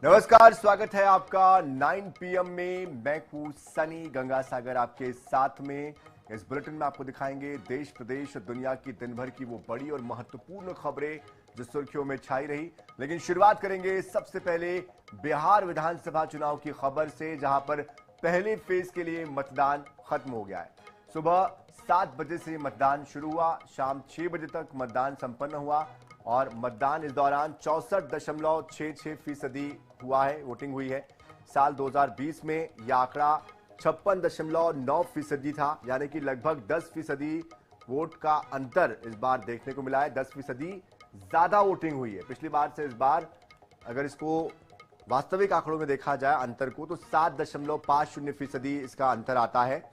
नमस्कार, स्वागत है आपका 9 PM में। मैं हूं सनी गंगासागर आपके साथ में। इस बुलेटिन में आपको दिखाएंगे देश प्रदेश दुनिया की दिन भर की वो बड़ी और महत्वपूर्ण खबरें जो सुर्खियों में छाई रही। लेकिन शुरुआत करेंगे सबसे पहले बिहार विधानसभा चुनाव की खबर से, जहां पर पहले फेज के लिए मतदान खत्म हो गया है। सुबह 7 बजे से मतदान शुरू हुआ, शाम 6 बजे तक मतदान संपन्न हुआ और मतदान इस दौरान 64.66% हुआ है, वोटिंग हुई है। साल 2020 में यह आंकड़ा 56.9% था, यानी कि लगभग 10% वोट का अंतर इस बार देखने को मिला है। 10% ज्यादा वोटिंग हुई है पिछली बार से। इस बार अगर इसको वास्तविक आंकड़ों में देखा जाए अंतर को, तो 7.50% इसका अंतर आता है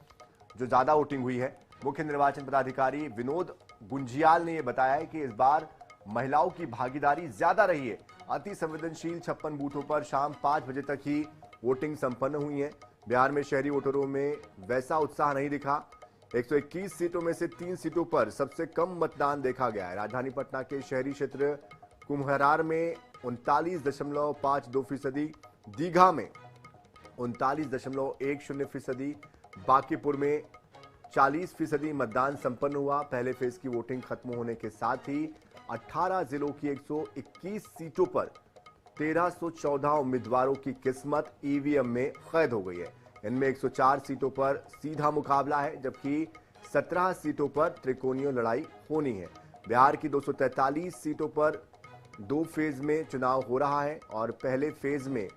जो ज्यादा वोटिंग हुई है। मुख्य निर्वाचन पदाधिकारी विनोद गुंजियाल ने यह बताया है कि इस बार महिलाओं की भागीदारी ज्यादा रही है। अति संवेदनशील 56 बूथों पर शाम 5 बजे तक ही वोटिंग संपन्न हुई है। बिहार में शहरी वोटरों में वैसा उत्साह नहीं दिखा। 121 सीटों में से 3 सीटों पर सबसे कम मतदान देखा गया है। राजधानी पटना के शहरी क्षेत्र कुम्हरार में 39.52%, दीघा में 39.10%, बांकीपुर में 40% मतदान संपन्न हुआ। पहले फेज की वोटिंग खत्म होने के साथ ही 18 जिलों की 121 सीटों पर 1314 उम्मीदवारों की किस्मत ईवीएम में कैद हो गई है। इनमें 104 सीटों पर सीधा मुकाबला है, जबकि 17 सीटों पर त्रिकोणीय लड़ाई होनी है। बिहार की 243 सीटों पर 2 फेज में चुनाव हो रहा है और पहले फेज में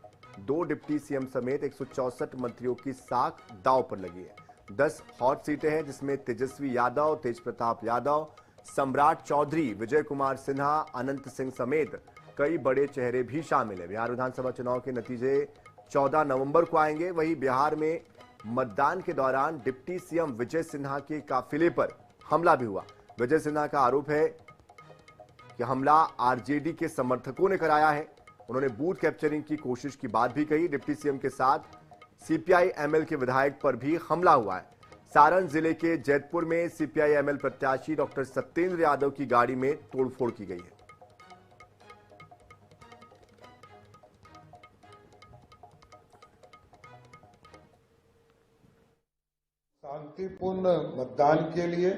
2 डिप्टी सीएम समेत 164 मंत्रियों की साख दांव पर लगी है। 10 हॉट सीटें हैं, जिसमें तेजस्वी यादव, तेज प्रताप यादव, सम्राट चौधरी, विजय कुमार सिन्हा, अनंत सिंह समेत कई बड़े चेहरे भी शामिल हैं। बिहार विधानसभा चुनाव के नतीजे 14 नवंबर को आएंगे। वहीं बिहार में मतदान के दौरान डिप्टी सीएम विजय सिन्हा के काफिले पर हमला भी हुआ। विजय सिन्हा का आरोप है कि हमला आरजेडी के समर्थकों ने कराया है। उन्होंने बूथ कैप्चरिंग की कोशिश की बात भी कही। डिप्टी सीएम के साथ सीपीआई एमएल के विधायक पर भी हमला हुआ है। सारण जिले के जैतपुर में सीपीआई एमएल प्रत्याशी डॉक्टर सत्येंद्र यादव की गाड़ी में तोड़फोड़ की गई है। शांतिपूर्ण मतदान के लिए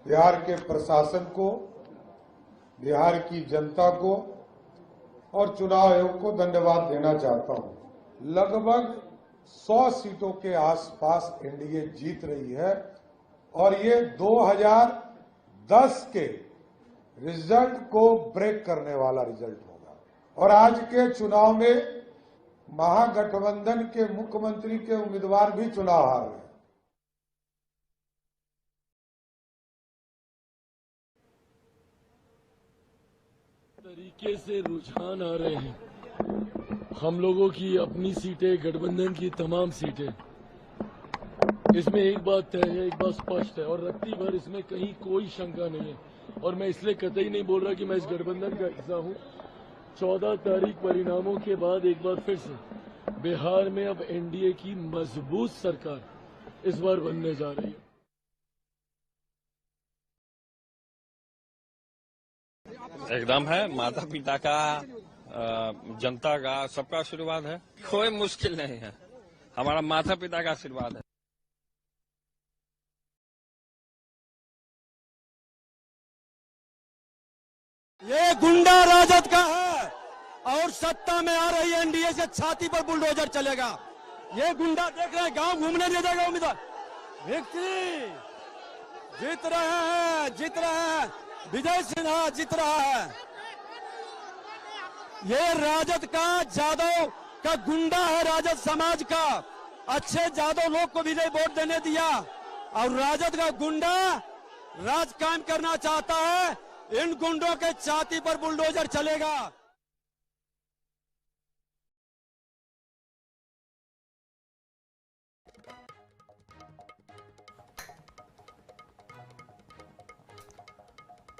बिहार के प्रशासन को, बिहार की जनता को और चुनाव आयोग को धन्यवाद देना चाहता हूं। लगभग 100 सीटों के आसपास एनडीए जीत रही है और ये 2010 के रिजल्ट को ब्रेक करने वाला रिजल्ट होगा। और आज के चुनाव में महागठबंधन के मुख्यमंत्री के उम्मीदवार भी चुनाव हार रहे हैं। तरीके से रुझान आ रहे हैं। हम लोगों की अपनी सीटें, गठबंधन की तमाम सीटें, इसमें एक बात तय है, एक बात स्पष्ट है और रत्ती भर इसमें कहीं कोई शंका नहीं है। और मैं इसलिए कतई नहीं बोल रहा कि मैं इस गठबंधन का हिस्सा हूं। 14 तारीख परिणामों के बाद एक बार फिर से बिहार में अब एनडीए की मजबूत सरकार इस बार बनने जा रही है। एकदम है, माता पिता का, जनता का, सबका आशीर्वाद है। कोई मुश्किल नहीं है, हमारा माता पिता का आशीर्वाद है। ये गुंडा राजद का है और सत्ता में आ रही एनडीए से छाती पर बुलडोजर चलेगा। ये गुंडा देख रहे हैं, गांव घूमने नहीं देगा उम्मीदवार। व्यक्ति जीत रहे हैं, जीत रहे हैं, विजय सिन्हा जीत रहा है। ये राजद का, जादव का गुंडा है, राजद समाज का। अच्छे जादव लोग को विजय वोट देने दिया और राजद का गुंडा राज कायम करना चाहता है। इन गुंडों के छाती पर बुलडोजर चलेगा।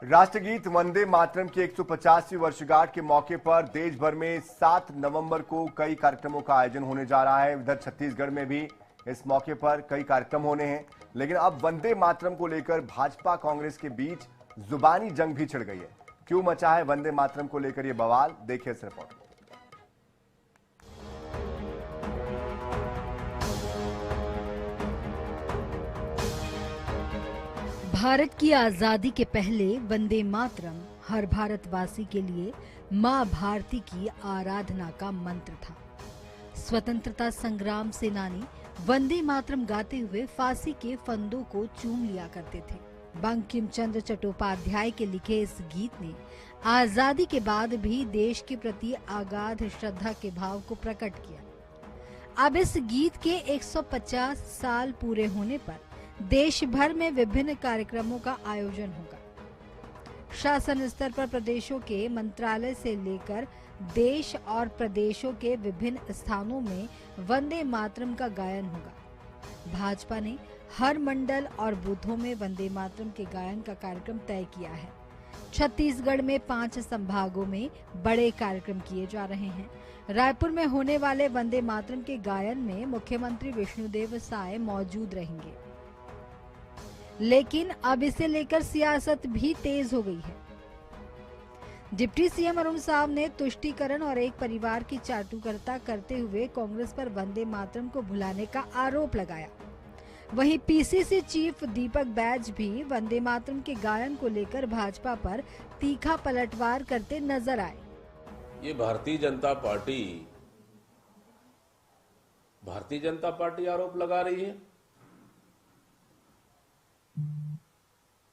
राष्ट्रगीत वंदे मातरम की 150वीं वर्षगांठ के मौके पर देश भर में 7 नवंबर को कई कार्यक्रमों का आयोजन होने जा रहा है। इधर छत्तीसगढ़ में भी इस मौके पर कई कार्यक्रम होने हैं। लेकिन अब वंदे मातरम को लेकर भाजपा कांग्रेस के बीच जुबानी जंग भी छिड़ गई है। क्यों मचा है वंदे मातरम को लेकर यह बवाल, देखिए इस रिपोर्ट। भारत की आजादी के पहले वंदे मातरम हर भारतवासी के लिए मां भारती की आराधना का मंत्र था। स्वतंत्रता संग्राम सेनानी वंदे मातरम गाते हुए फांसी के फंदों को चूम लिया करते थे। बंकिम चंद्र चट्टोपाध्याय के लिखे इस गीत ने आजादी के बाद भी देश के प्रति अगाध श्रद्धा के भाव को प्रकट किया। अब इस गीत के 150 साल पूरे होने पर देश भर में विभिन्न कार्यक्रमों का आयोजन होगा। शासन स्तर पर प्रदेशों के मंत्रालय से लेकर देश और प्रदेशों के विभिन्न स्थानों में वंदे मातरम का गायन होगा। भाजपा ने हर मंडल और बूथों में वंदे मातरम के गायन का कार्यक्रम तय किया है। छत्तीसगढ़ में 5 संभागों में बड़े कार्यक्रम किए जा रहे हैं। रायपुर में होने वाले वंदे मातरम के गायन में मुख्यमंत्री विष्णुदेव साय मौजूद रहेंगे। लेकिन अब इसे लेकर सियासत भी तेज हो गई है। डिप्टी सीएम अरुण साव ने तुष्टीकरण और एक परिवार की चाटुकरता करते हुए कांग्रेस पर वंदे मातरम को भुलाने का आरोप लगाया। वहीं पीसीसी चीफ दीपक बैज भी वंदे मातरम के गायन को लेकर भाजपा पर तीखा पलटवार करते नजर आए। ये भारतीय जनता पार्टी आरोप लगा रही है।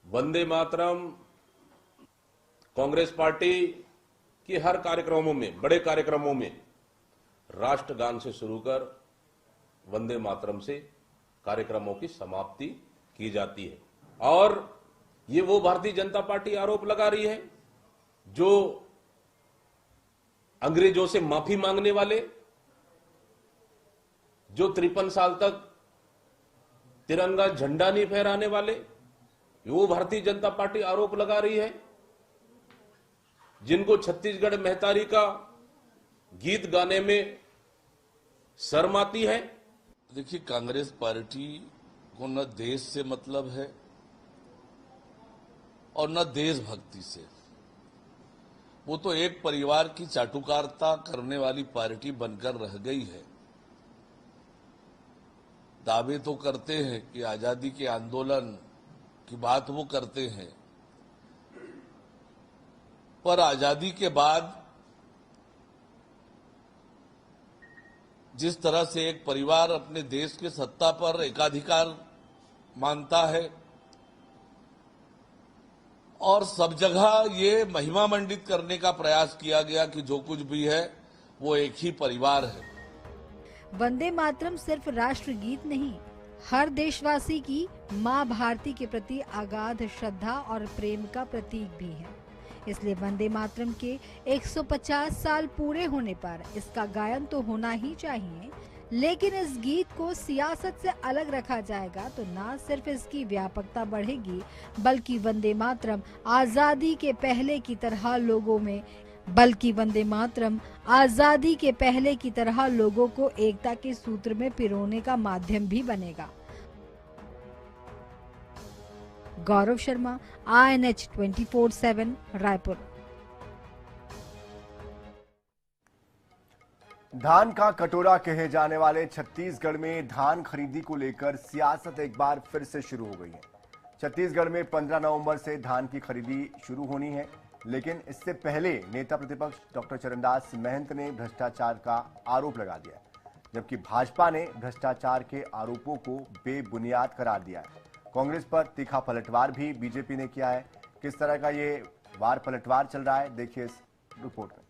वंदे मातरम कांग्रेस पार्टी की हर कार्यक्रमों में, बड़े कार्यक्रमों में राष्ट्रगान से शुरू कर वंदे मातरम से कार्यक्रमों की समाप्ति की जाती है। और ये वो भारतीय जनता पार्टी आरोप लगा रही है जो अंग्रेजों से माफी मांगने वाले, जो 53 साल तक तिरंगा झंडा नहीं फहराने वाले, वो भारतीय जनता पार्टी आरोप लगा रही है। जिनको छत्तीसगढ़ महतारी का गीत गाने में शर्म आती है। देखिए, कांग्रेस पार्टी को न देश से मतलब है और न देशभक्ति से। वो तो एक परिवार की चाटुकारिता करने वाली पार्टी बनकर रह गई है। दावे तो करते हैं कि आजादी के आंदोलन की बात वो करते हैं, पर आजादी के बाद जिस तरह से एक परिवार अपने देश के सत्ता पर एकाधिकार मानता है और सब जगह ये महिमा मंडित करने का प्रयास किया गया कि जो कुछ भी है वो एक ही परिवार है। वंदे मातरम सिर्फ राष्ट्रगीत नहीं, हर देशवासी की मां भारती के प्रति अगाध श्रद्धा और प्रेम का प्रतीक भी है। इसलिए वंदे मातरम के 150 साल पूरे होने पर इसका गायन तो होना ही चाहिए। लेकिन इस गीत को सियासत से अलग रखा जाएगा तो न सिर्फ इसकी व्यापकता बढ़ेगी, बल्कि वंदे मातरम आजादी के पहले की तरह लोगों को एकता के सूत्र में पिरोने का माध्यम भी बनेगा। गौरव शर्मा, INH 24/7, रायपुर। धान का कटोरा कहे जाने वाले छत्तीसगढ़ में धान खरीदी को लेकर सियासत एक बार फिर से शुरू हो गई है। छत्तीसगढ़ में 15 नवंबर से धान की खरीदी शुरू होनी है, लेकिन इससे पहले नेता प्रतिपक्ष डॉक्टर चरणदास महंत ने भ्रष्टाचार का आरोप लगा दिया, जबकि भाजपा ने भ्रष्टाचार के आरोपों को बेबुनियाद करार दिया है। कांग्रेस पर तीखा पलटवार भी बीजेपी ने किया है। किस तरह का ये वार पलटवार चल रहा है, देखिए इस रिपोर्ट में।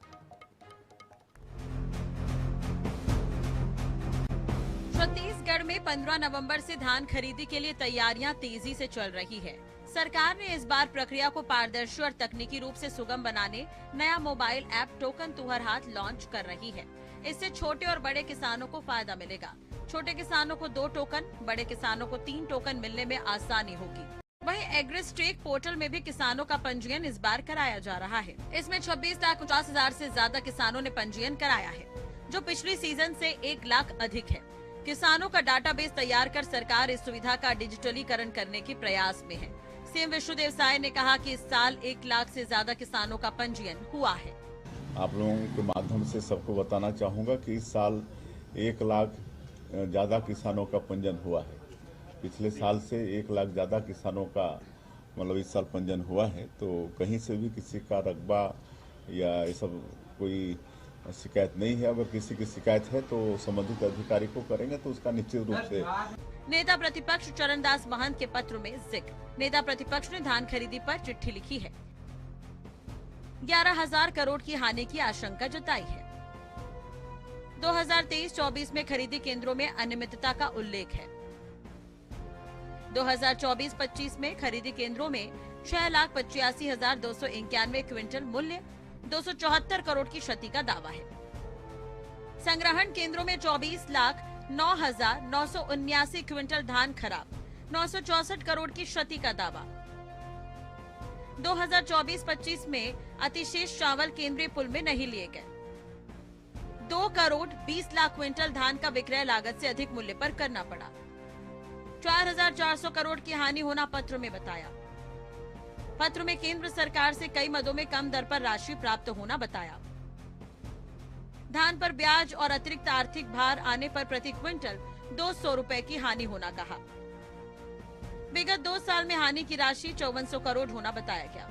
छत्तीसगढ़ में 15 नवंबर से धान खरीदी के लिए तैयारियां तेजी से चल रही है। सरकार ने इस बार प्रक्रिया को पारदर्शी और तकनीकी रूप से सुगम बनाने नया मोबाइल ऐप टोकन तुहर हाथ लॉन्च कर रही है। इससे छोटे और बड़े किसानों को फायदा मिलेगा। छोटे किसानों को 2 टोकन, बड़े किसानों को 3 टोकन मिलने में आसानी होगी। वहीं एग्रीस्टेक पोर्टल में भी किसानों का पंजीयन इस बार कराया जा रहा है। इसमें 26,50,000 से ज्यादा किसानों ने पंजीयन कराया है, जो पिछली सीजन से 1 लाख अधिक है। किसानों का डाटाबेस तैयार कर सरकार इस सुविधा का डिजिटलीकरण करने के प्रयास में है। सीएम विष्णुदेव साय ने कहा कि इस साल 1 लाख से ज्यादा किसानों का पंजीयन हुआ है। आप लोगों के माध्यम से सबको बताना चाहूंगा कि इस साल 1 लाख ज्यादा किसानों का पंजीयन हुआ है। पिछले साल से 1 लाख ज्यादा किसानों का मतलब इस साल पंजीयन हुआ है, तो कहीं से भी किसी का रकबा या ये सब कोई शिकायत नहीं है। अगर किसी की शिकायत है तो संबंधित अधिकारी को करेंगे, तो उसका निश्चित रूप से। नेता प्रतिपक्ष चरणदास महंत के पत्र में जिक्र। नेता प्रतिपक्ष ने धान खरीदी पर चिट्ठी लिखी है। 11,000 करोड़ की हानि की आशंका जताई है। 2023-24 में खरीदी केंद्रों में अनियमितता का उल्लेख है। 2024-25 में खरीदी केंद्रों में 6,85,291 क्विंटल मूल्य 274 करोड़ की क्षति का दावा है। संग्रहण केंद्रों में 24,09,979 क्विंटल धान खराब, 964 करोड़ की क्षति का दावा। 2024-25 में अतिशेष चावल केंद्रीय पुल में नहीं लिए गए। 2 करोड़ 20 लाख क्विंटल धान का विक्रय लागत से अधिक मूल्य पर करना पड़ा। 4,400 करोड़ की हानि होना पत्र में बताया। पत्र में केंद्र सरकार से कई मदों में कम दर पर राशि प्राप्त होना बताया। धान पर ब्याज और अतिरिक्त आर्थिक भार आने पर प्रति क्विंटल 200 रुपए की हानि होना कहा। विगत 2 साल में हानि की राशि 5400 करोड़ होना बताया गया।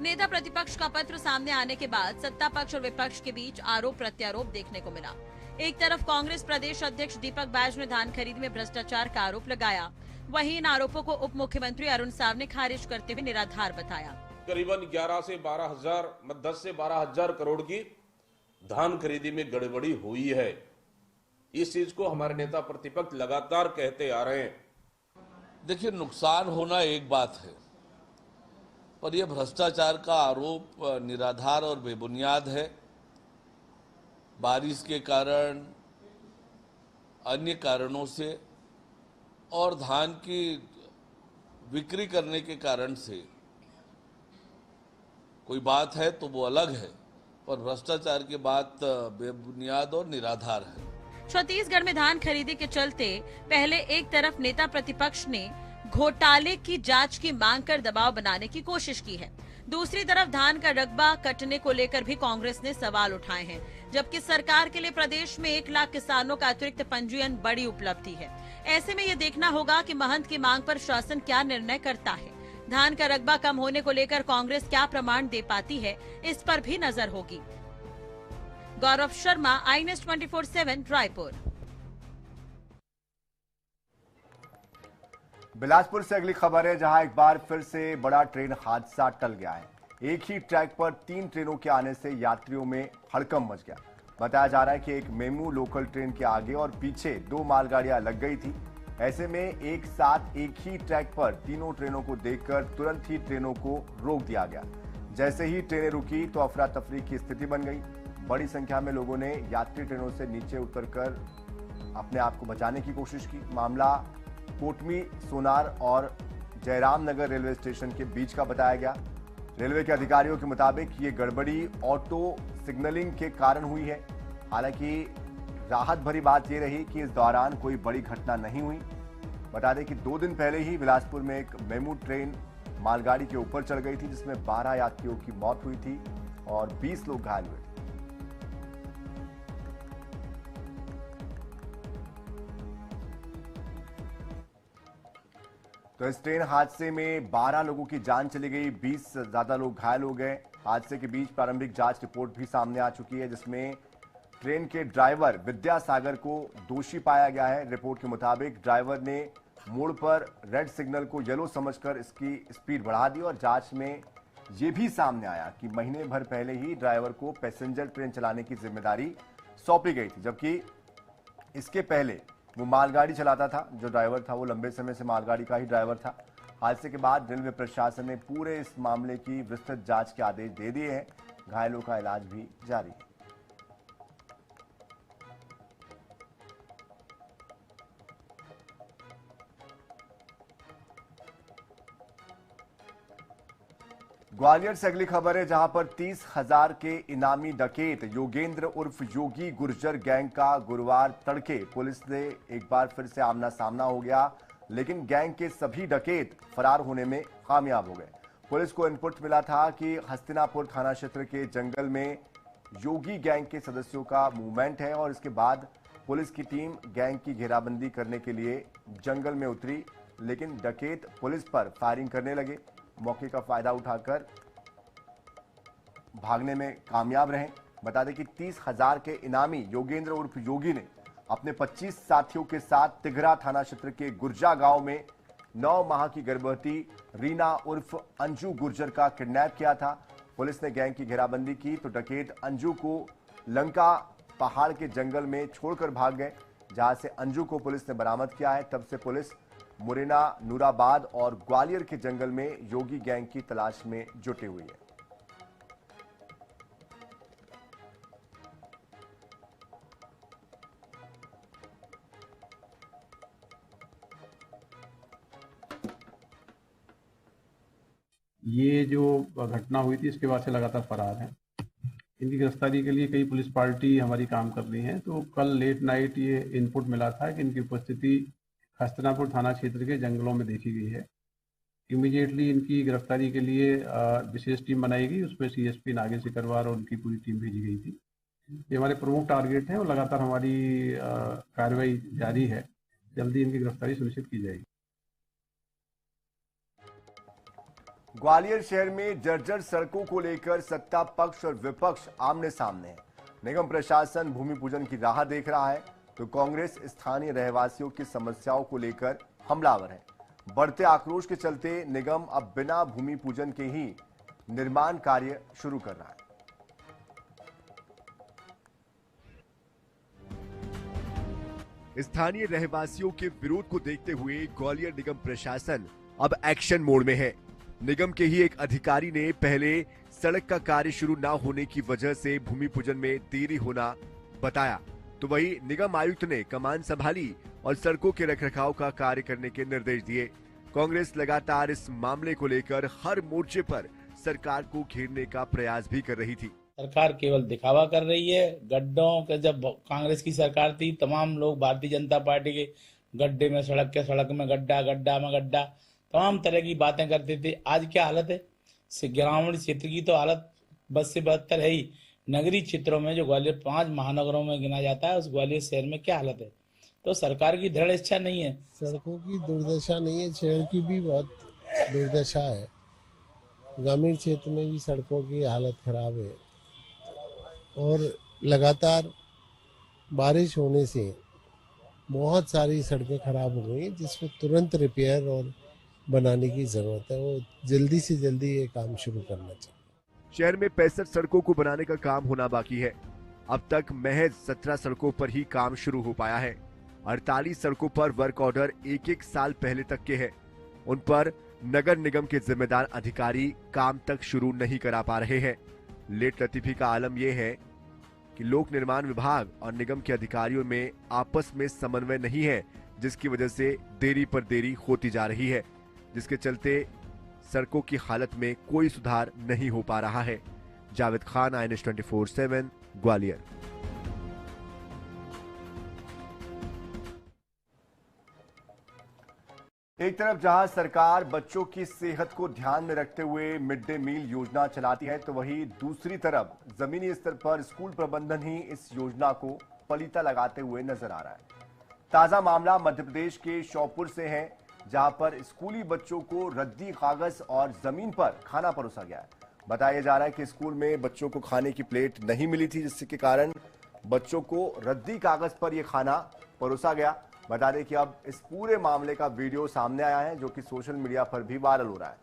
नेता प्रतिपक्ष का पत्र सामने आने के बाद सत्ता पक्ष और विपक्ष के बीच आरोप प्रत्यारोप देखने को मिला। एक तरफ कांग्रेस प्रदेश अध्यक्ष दीपक बैज ने धान खरीद में भ्रष्टाचार का आरोप लगाया, वहीं इन आरोपों को उप मुख्यमंत्री अरुण साव ने खारिज करते हुए निराधार बताया। करीबन 10 से 12,000 करोड़ की धान खरीदी में गड़बड़ी हुई है। इस चीज को हमारे नेता प्रतिपक्ष लगातार कहते आ रहे हैं। देखिए, नुकसान होना एक बात है, पर यह भ्रष्टाचार का आरोप निराधार और बेबुनियाद है। बारिश के कारण, अन्य कारणों से और धान की बिक्री करने के कारण से कोई बात है तो वो अलग है, पर भ्रष्टाचार की बात बेबुनियाद और निराधार है। छत्तीसगढ़ में धान खरीदी के चलते पहले एक तरफ नेता प्रतिपक्ष ने घोटाले की जांच की मांग कर दबाव बनाने की कोशिश की है, दूसरी तरफ धान का रकबा कटने को लेकर भी कांग्रेस ने सवाल उठाए हैं, जबकि सरकार के लिए प्रदेश में 1 लाख किसानों का अतिरिक्त पंजीयन बड़ी उपलब्धि है। ऐसे में ये देखना होगा कि महंत की मांग पर शासन क्या निर्णय करता है। धान का रकबा कम होने को लेकर कांग्रेस क्या प्रमाण दे पाती है, इस पर भी नजर होगी। Gaurav Sharma, I news 24/7 Raipur. बिलासपुर से अगली खबर है, जहां एक बार फिर से बड़ा ट्रेन हादसा टल गया है। एक ही ट्रैक पर 3 ट्रेनों के आने से यात्रियों में हड़कंप मच गया। बताया जा रहा है कि एक मेमू लोकल ट्रेन के आगे और पीछे 2 मालगाड़ियां लग गई थी। ऐसे में एक साथ एक ही ट्रैक पर तीनों ट्रेनों को देखकर तुरंत ही ट्रेनों को रोक दिया गया। जैसे ही ट्रेनें रुकी तो अफरा तफरी की स्थिति बन गई। बड़ी संख्या में लोगों ने यात्री ट्रेनों से नीचे उतरकर अपने आप को बचाने की कोशिश की। मामला कोटमी, सोनार और जयराम नगर रेलवे स्टेशन के बीच का बताया गया। रेलवे के अधिकारियों के मुताबिक ये गड़बड़ी ऑटो सिग्नलिंग के कारण हुई है। हालांकि राहत भरी बात यह रही कि इस दौरान कोई बड़ी घटना नहीं हुई। बता दें कि 2 दिन पहले ही बिलासपुर में एक मेमू ट्रेन मालगाड़ी के ऊपर चढ़ गई थी, जिसमें 12 यात्रियों की मौत हुई थी और 20 लोग घायल हुए थे। तो इस ट्रेन हादसे में 12 लोगों की जान चली गई, 20 से ज्यादा लोग घायल हो गए। हादसे के बीच प्रारंभिक जांच रिपोर्ट भी सामने आ चुकी है, जिसमें ट्रेन के ड्राइवर विद्यासागर को दोषी पाया गया है। रिपोर्ट के मुताबिक ड्राइवर ने मोड़ पर रेड सिग्नल को येलो समझकर इसकी स्पीड बढ़ा दी और जांच में यह भी सामने आया कि महीने भर पहले ही ड्राइवर को पैसेंजर ट्रेन चलाने की जिम्मेदारी सौंपी गई थी, जबकि इसके पहले वो मालगाड़ी चलाता था। जो ड्राइवर था वो लंबे समय से मालगाड़ी का ही ड्राइवर था। हादसे के बाद रेलवे प्रशासन ने पूरे इस मामले की विस्तृत जांच के आदेश दे दिए हैं। घायलों का इलाज भी जारी है। ग्वालियर से अगली खबर है, जहां पर 30,000 के इनामी डकैत योगेंद्र उर्फ योगी गुर्जर गैंग का गुरुवार तड़के पुलिस ने एक बार फिर से आमना सामना हो गया, लेकिन गैंग के सभी डकैत फरार होने में कामयाब हो गए। पुलिस को इनपुट मिला था कि हस्तिनापुर थाना क्षेत्र के जंगल में योगी गैंग के सदस्यों का मूवमेंट है और इसके बाद पुलिस की टीम गैंग की घेराबंदी करने के लिए जंगल में उतरी। लेकिन डकैत पुलिस पर फायरिंग करने लगे। मौके का फायदा उठाकर भागने में कामयाब रहे। बता दें कि 30,000 के इनामी योगेंद्र उर्फ योगी ने अपने 25 साथियों के साथ तिघरा थाना क्षेत्र के गुर्जा गांव में 9 माह की गर्भवती रीना उर्फ अंजू गुर्जर का किडनैप किया था। पुलिस ने गैंग की घेराबंदी की तो डकैत अंजू को लंका पहाड़ के जंगल में छोड़कर भाग गए, जहां से अंजू को पुलिस ने बरामद किया है। तब से पुलिस मुरैना, नूराबाद और ग्वालियर के जंगल में योगी गैंग की तलाश में जुटी हुई है। ये जो घटना हुई थी इसके बाद से लगातार फरार हैं। इनकी गिरफ्तारी के लिए कई पुलिस पार्टी हमारी काम कर रही है। तो कल लेट नाइट ये इनपुट मिला था कि इनकी उपस्थिति हस्तिनापुर थाना क्षेत्र के जंगलों में देखी गई है। इमीडिएटली इनकी गिरफ्तारी के लिए विशेष टीम बनाई गई, उसमें सीएसपी नागेश सिकरवार और उनकी पूरी टीम भेजी गई थी। ये हमारे प्रमुख टारगेट हैं और लगातार हमारी कार्रवाई जारी है। जल्दी इनकी गिरफ्तारी सुनिश्चित की जाएगी। ग्वालियर शहर में जर्जर सड़कों को लेकर सत्ता पक्ष और विपक्ष आमने सामने है। निगम प्रशासन भूमि पूजन की राह देख रहा है तो कांग्रेस स्थानीय रहवासियों की समस्याओं को लेकर हमलावर है। बढ़ते आक्रोश के चलते निगम अब बिना भूमि पूजन के ही निर्माण कार्य शुरू कर रहा है। स्थानीय रहवासियों के विरोध को देखते हुए ग्वालियर निगम प्रशासन अब एक्शन मोड में है। निगम के ही एक अधिकारी ने पहले सड़क का कार्य शुरू न होने की वजह से भूमि पूजन में देरी होना बताया, तो वही निगम आयुक्त ने कमान संभाली और सड़कों के रखरखाव का कार्य करने के निर्देश दिए। कांग्रेस लगातार इस मामले को लेकर हर मोर्चे पर सरकार को घेरने का प्रयास भी कर रही थी। सरकार केवल दिखावा कर रही है। गड्ढों के जब कांग्रेस की सरकार थी तमाम लोग भारतीय जनता पार्टी के गड्ढे में सड़क में गड्ढा, गड्ढा में गड्ढा, तमाम तरह की बातें करते थे। आज क्या हालत है? ग्रामीण क्षेत्र की तो हालत बद से बदतर है ही। नगरीय क्षेत्रों में जो ग्वालियर 5 महानगरों में गिना जाता है, उस ग्वालियर शहर में क्या हालत है? तो सरकार की दृढ़ इच्छा नहीं है। सड़कों की दुर्दशा नहीं है, शहर की भी बहुत दुर्दशा है। ग्रामीण क्षेत्र में भी सड़कों की हालत खराब है और लगातार बारिश होने से बहुत सारी सड़कें खराब हो गई, जिसमें तुरंत रिपेयर और बनाने की जरूरत है। वो जल्दी से जल्दी ये काम शुरू करना चाहिए। शहर में 65 सड़कों को बनाने का काम होना बाकी है। अब तक महज 17 सड़कों पर ही काम शुरू हो पाया है। 48 सड़कों पर वर्क ऑर्डर एक साल पहले तक के हैं। उन पर नगर निगम के जिम्मेदार अधिकारी काम तक शुरू नहीं करा पा रहे हैं। लेट लतीफी का आलम यह है कि लोक निर्माण विभाग और निगम के अधिकारियों में आपस में समन्वय नहीं है, जिसकी वजह से देरी पर देरी होती जा रही है, जिसके चलते सड़कों की हालत में कोई सुधार नहीं हो पा रहा है। जावेद खान, INS 24/7, ग्वालियर। एक तरफ जहां सरकार बच्चों की सेहत को ध्यान में रखते हुए मिड डे मील योजना चलाती है, तो वहीं दूसरी तरफ जमीनी स्तर पर स्कूल प्रबंधन ही इस योजना को पलीता लगाते हुए नजर आ रहा है। ताजा मामला मध्य प्रदेश के श्योपुर से है, जहां पर स्कूली बच्चों को रद्दी कागज और जमीन पर खाना परोसा गया है। बताया जा रहा है कि स्कूल में बच्चों को खाने की प्लेट नहीं मिली थी, जिसके कारण बच्चों को रद्दी कागज पर यह खाना परोसा गया। बता दें कि अब इस पूरे मामले का वीडियो सामने आया है, जो कि सोशल मीडिया पर भी वायरल हो रहा है,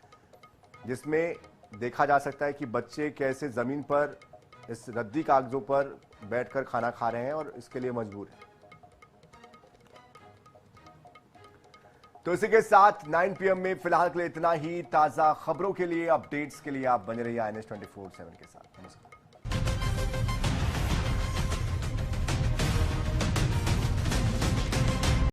जिसमें देखा जा सकता है कि बच्चे कैसे जमीन पर इस रद्दी कागजों पर बैठकर खाना खा रहे हैं और इसके लिए मजबूर हैं। तो इसी के साथ 9 PM में फिलहाल के लिए इतना ही। ताजा खबरों के लिए, अपडेट्स के लिए आप बने रहिए INS 24/7 के साथ। नमस्कार।